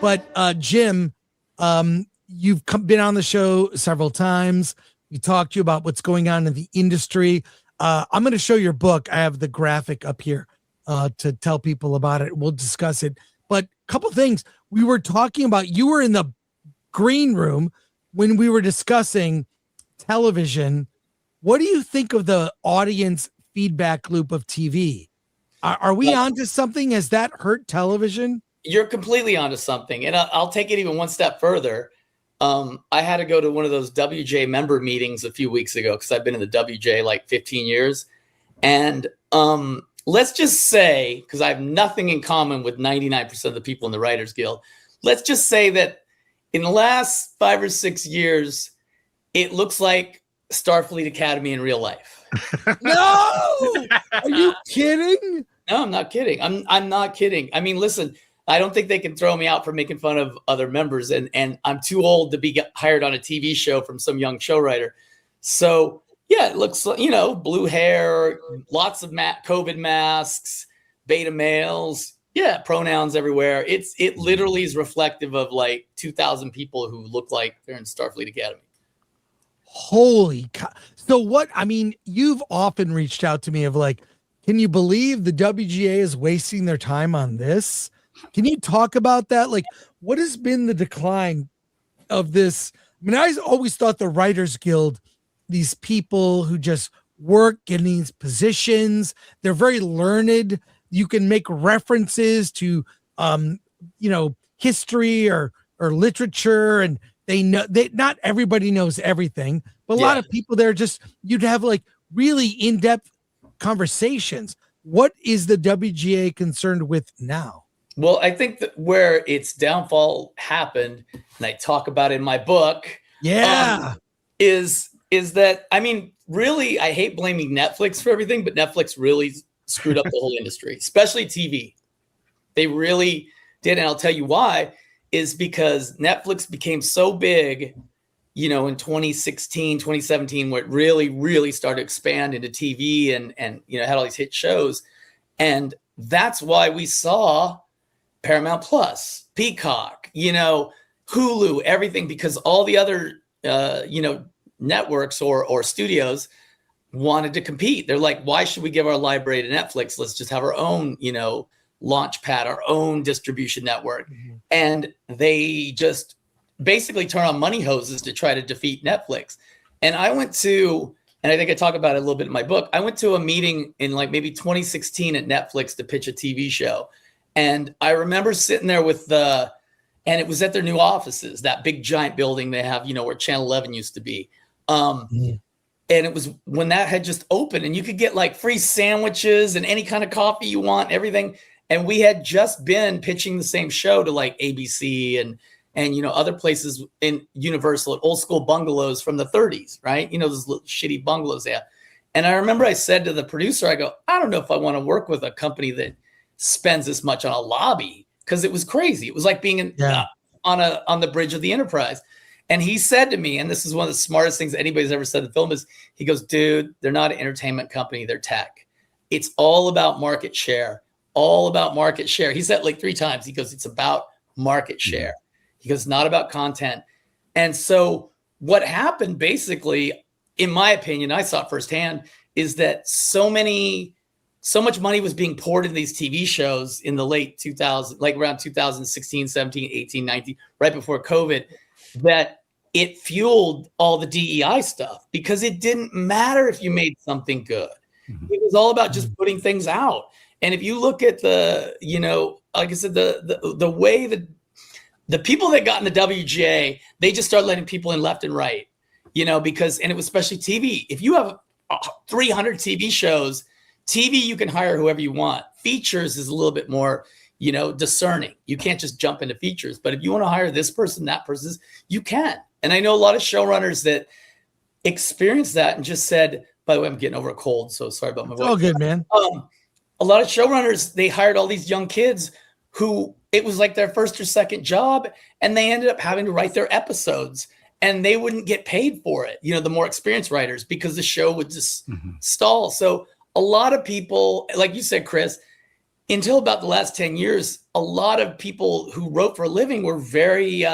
But Jim, you've been on the show several times. We talked to you about what's going on in the industry. I'm going to show your book. I have the graphic up here to tell people about it. We'll discuss it. But a couple things. We were talking about, you were in the green room when we were discussing television. What do you think of the audience feedback loop of TV? Are we onto something? Has that hurt television? You're completely onto something. And I'll take it even one step further. I had to go to one of those WJ member meetings a few weeks ago because I've been in the WJ like 15 years. And let's just say, because I have nothing in common with 99% of the people in the Writers Guild, let's just say that in the last 5 or 6 years, it looks like Starfleet Academy in real life. No! Are you kidding? No, I'm not kidding. I'm not kidding. I mean, listen, I don't think they can throw me out for making fun of other members, and I'm too old to be hired on a TV show from some young show writer. So yeah, it looks like, blue hair, lots of COVID masks, beta males, pronouns everywhere. It literally is reflective of like 2,000 people who look like they're in Starfleet Academy. Holy cow. So what, I mean, you've often reached out to me of like, can you believe the WGA is wasting their time on this? Can you talk about that? Like, what has been the decline of this? I mean, I always thought the Writers Guild, these people who just work in these positions, they're very learned. You can make references to, history or literature, and they know not everybody knows everything, but a lot of people there you'd have like really in-depth conversations. What is the WGA concerned with now? Well, I think that where its downfall happened, and I talk about it in my book, is that, I mean, really, I hate blaming Netflix for everything, but Netflix really screwed up the whole industry, especially TV. They really did, and I'll tell you why, is because Netflix became so big, in 2016, 2017, where it really, really started to expand into TV and had all these hit shows. And that's why we saw Paramount Plus, Peacock, Hulu, everything, because all the other, networks or studios wanted to compete. They're like, why should we give our library to Netflix? Let's just have our own, launch pad, our own distribution network. Mm-hmm. And they just basically turn on money hoses to try to defeat Netflix. And I went to, and I think I talk about it a little bit in my book, I went to a meeting in like maybe 2016 at Netflix to pitch a TV show. And I remember sitting there and it was at their new offices, that big giant building they have, where Channel 11 used to be. And it was when that had just opened, and you could get like free sandwiches and any kind of coffee you want, everything. And we had just been pitching the same show to like ABC and other places in Universal, at old school bungalows from the 30s, right? Those little shitty bungalows they have. And I remember I said to the producer, I go, I don't know if I want to work with a company that spends this much on a lobby, because it was crazy. It was like being on the bridge of the Enterprise. And he said to me, and this is one of the smartest things anybody's ever said in the film, is he goes, dude, they're not an entertainment company, they're tech. It's all about market share. All about market share. He said it like 3 times. He goes, it's about market share. He goes, not about content. And so what happened basically, in my opinion, I saw it firsthand, is that so much money was being poured into these TV shows in the late 2000s, like around 2016, 17, 18, 19, right before COVID, that it fueled all the DEI stuff, because it didn't matter if you made something good. It was all about just putting things out. And if you look at the, like I said, the way that the people that got in the WGA, they just started letting people in left and right, because, and it was especially TV. If you have 300 TV shows, TV, you can hire whoever you want. Features is a little bit more, discerning. You can't just jump into features. But if you want to hire this person, that person, you can. And I know a lot of showrunners that experienced that and just said, by the way, I'm getting over a cold, so sorry about my voice. All good, man. A lot of showrunners, they hired all these young kids who it was like their first or second job, and they ended up having to write their episodes, and they wouldn't get paid for it. The more experienced writers, because the show would just stall. So a lot of people, like you said, Chris, until about the last 10 years, a lot of people who wrote for a living were very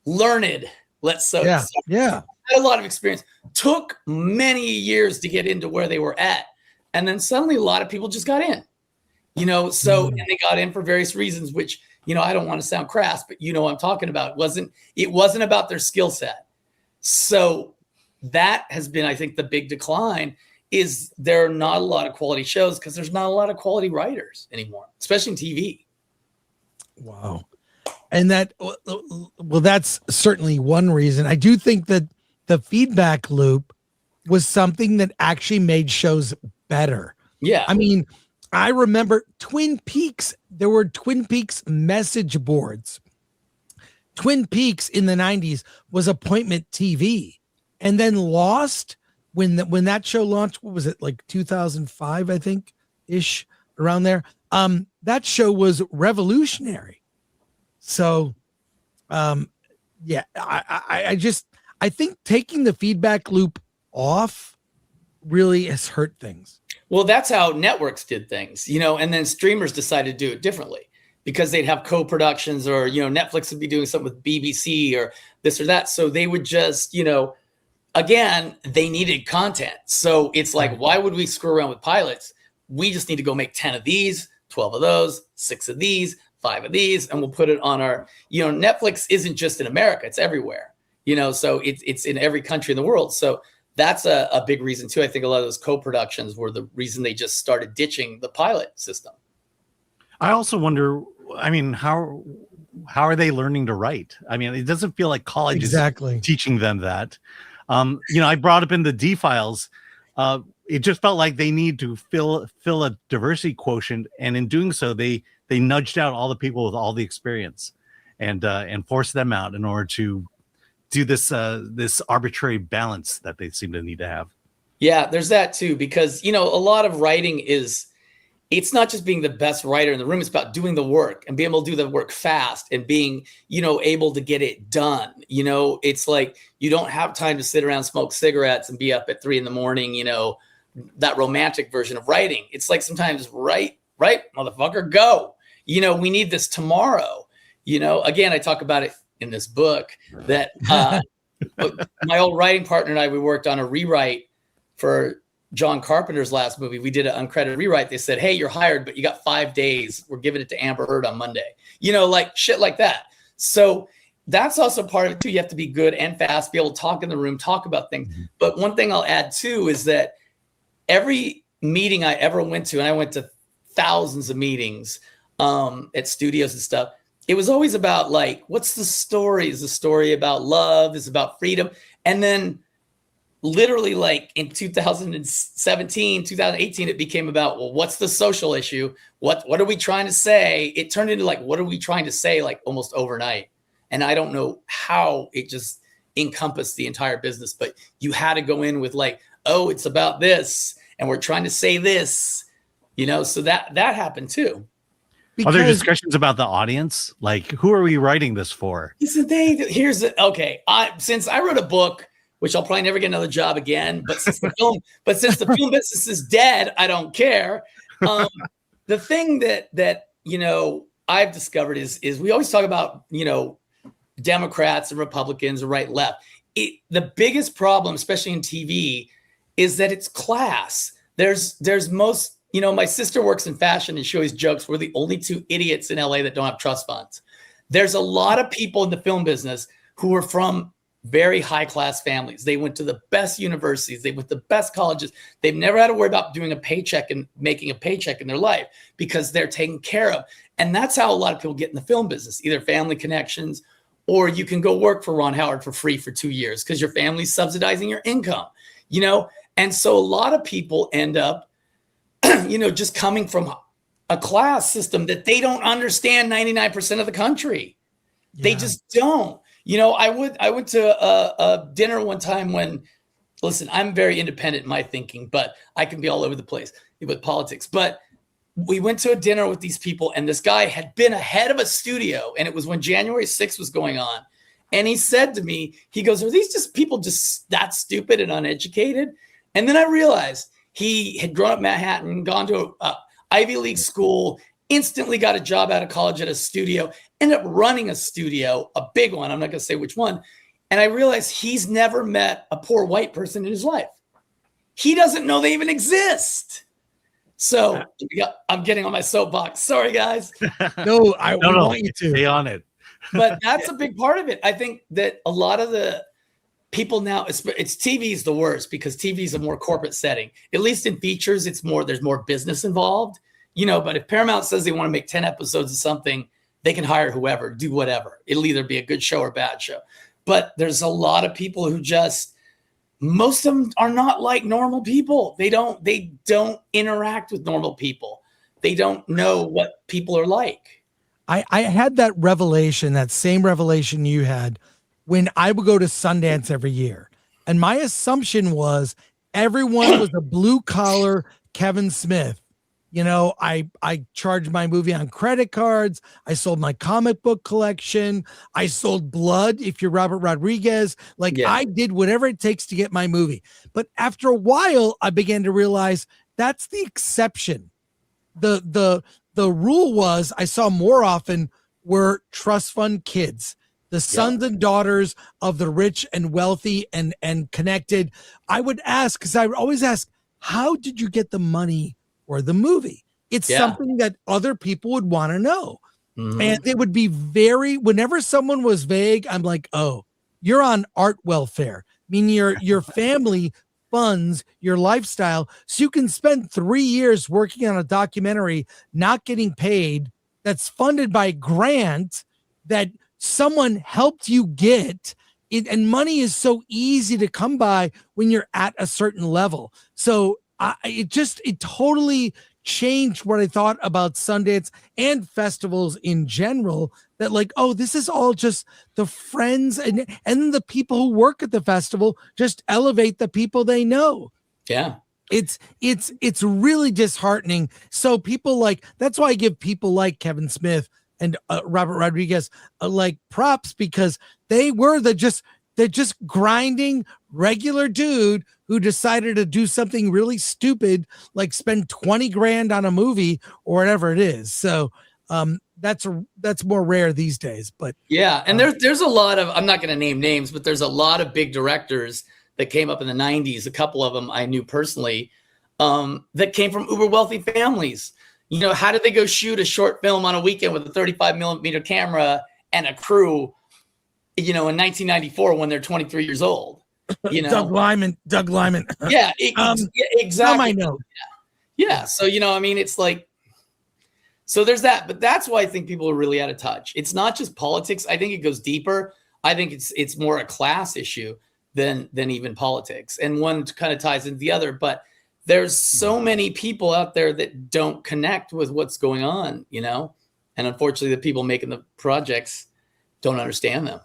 learned, let's say. Yeah. Had a lot of experience, took many years to get into where they were at. And then suddenly a lot of people just got in, and they got in for various reasons, which, I don't want to sound crass, but what I'm talking about. It wasn't about their skill set. So that has been, I think, the big decline is there are not a lot of quality shows because there's not a lot of quality writers anymore, especially in TV. Wow. And that's certainly one reason. I do think that the feedback loop was something that actually made shows better. Yeah. I mean, I remember Twin Peaks. There were Twin Peaks message boards. Twin Peaks in the 90s was appointment TV. And then Lost, when that show launched, what was it, like 2005, I think, ish, around there. That show was revolutionary. So, yeah, I think taking the feedback loop off really has hurt things. Well, that's how networks did things, and then streamers decided to do it differently because they'd have co-productions or, Netflix would be doing something with BBC or this or that. So they would just, again, they needed content. So it's like, why would we screw around with pilots? We just need to go make 10 of these, 12 of those, 6 of these, 5 of these, and we'll put it on our, Netflix isn't just in America, it's everywhere, so it's in every country in the world. So that's a big reason too. I think a lot of those co-productions were the reason they just started ditching the pilot system. I also wonder, I mean, how are they learning to write? I mean, it doesn't feel like college is teaching them that. I brought up in the D files, it just felt like they need to fill a diversity quotient, and in doing so, they nudged out all the people with all the experience, and forced them out in order to do this arbitrary balance that they seem to need to have. Yeah, there's that too, because a lot of writing it's not just being the best writer in the room. It's about doing the work and being able to do the work fast and being, able to get it done. It's like you don't have time to sit around, smoke cigarettes and be up at 3 a.m, that romantic version of writing. It's like sometimes right, motherfucker, go. We need this tomorrow. Again, I talk about it in this book that my old writing partner and I, we worked on a rewrite for John Carpenter's last movie. We did an uncredited rewrite. They said, hey, you're hired, but you got 5 days. We're giving it to Amber Heard on Monday. Like shit like that. So that's also part of it too. You have to be good and fast, be able to talk in the room, talk about things. Mm-hmm. But one thing I'll add too is that every meeting I ever went to, and I went to thousands of meetings at studios and stuff, it was always about like, what's the story? Is the story about love? Is it about freedom? And then literally like in 2017, 2018, it became about, well, what's the social issue? What are we trying to say? It turned into like, what are we trying to say? Like almost overnight. And I don't know how it just encompassed the entire business, but you had to go in with like, oh, it's about this. And we're trying to say this, so that happened too. Are there discussions about the audience? Like, who are we writing this for? Since I wrote a book, which I'll probably never get another job again, but since the film business is dead, I don't care. The thing that I've discovered is we always talk about Democrats and Republicans and right left. The biggest problem, especially in TV, is that it's class. There's most. My sister works in fashion and she always jokes, we're the only 2 idiots in LA that don't have trust funds. There's a lot of people in the film business who are from very high class families. They went to the best universities. They went to the best colleges. They've never had to worry about doing a paycheck and making a paycheck in their life because they're taken care of. And that's how a lot of people get in the film business, either family connections, or you can go work for Ron Howard for free for 2 years because your family's subsidizing your income, And so a lot of people end up just coming from a class system that they don't understand 99% of the country. Yeah. They just don't. I went to a dinner one time when, listen, I'm very independent in my thinking, but I can be all over the place with politics. But we went to a dinner with these people, and this guy had been ahead of a studio, and it was when January 6th was going on. And he said to me, he goes, are these just people just that stupid and uneducated? And then I realized he had grown up in Manhattan, gone to Ivy League school, instantly got a job out of college at a studio, ended up running a studio, a big one. I'm not going to say which one. And I realized he's never met a poor white person in his life. He doesn't know they even exist. So I'm getting on my soapbox. Sorry, guys. No, I want you to. Stay on it. But that's a big part of it. I think that a lot of the people now, it's TV is the worst because TV is a more corporate setting. At least in features, there's more business involved. But if Paramount says they want to make 10 episodes of something, they can hire whoever, do whatever. It'll either be a good show or a bad show. But there's a lot of people who most of them are not like normal people. They don't interact with normal people. They don't know what people are like. I had that revelation, that same revelation you had, when I would go to Sundance every year. And my assumption was everyone was a blue collar Kevin Smith. I charged my movie on credit cards. I sold my comic book collection. I sold blood. If you're Robert Rodriguez, I did whatever it takes to get my movie. But after a while, I began to realize that's the exception. The rule was I saw more often were trust fund kids, the sons and daughters of the rich and wealthy and connected. I would ask, because I would always ask, how did you get the money or the movie? It's something that other people would want to know. Mm-hmm. And it would be whenever someone was vague, I'm like, oh, you're on art welfare. I mean, your family funds your lifestyle. So you can spend 3 years working on a documentary, not getting paid, that's funded by a grant that someone helped you get. And money is so easy to come by when you're at a certain level. So it totally changed what I thought about Sundance and festivals in general, that this is all just the friends and the people who work at the festival just elevate the people they know. Yeah. It's really disheartening. So people that's why I give people like Kevin Smith and Robert Rodriguez props, because they were they're just grinding regular dude who decided to do something really stupid, like spend 20 grand on a movie or whatever it is. So that's more rare these days. But yeah, and there's a lot of, I'm not going to name names, but there's a lot of big directors that came up in the 90s. A couple of them I knew personally that came from uber wealthy families. How did they go shoot a short film on a weekend with a 35 millimeter camera and a crew, in 1994 when they're 23 years old? Doug Lyman. Yeah, exactly. On my note. Yeah. So, it's so there's that, but that's why I think people are really out of touch. It's not just politics. I think it goes deeper. I think it's more a class issue than even politics. And one kind of ties into the other, but there's so many people out there that don't connect with what's going on, and unfortunately the people making the projects don't understand them.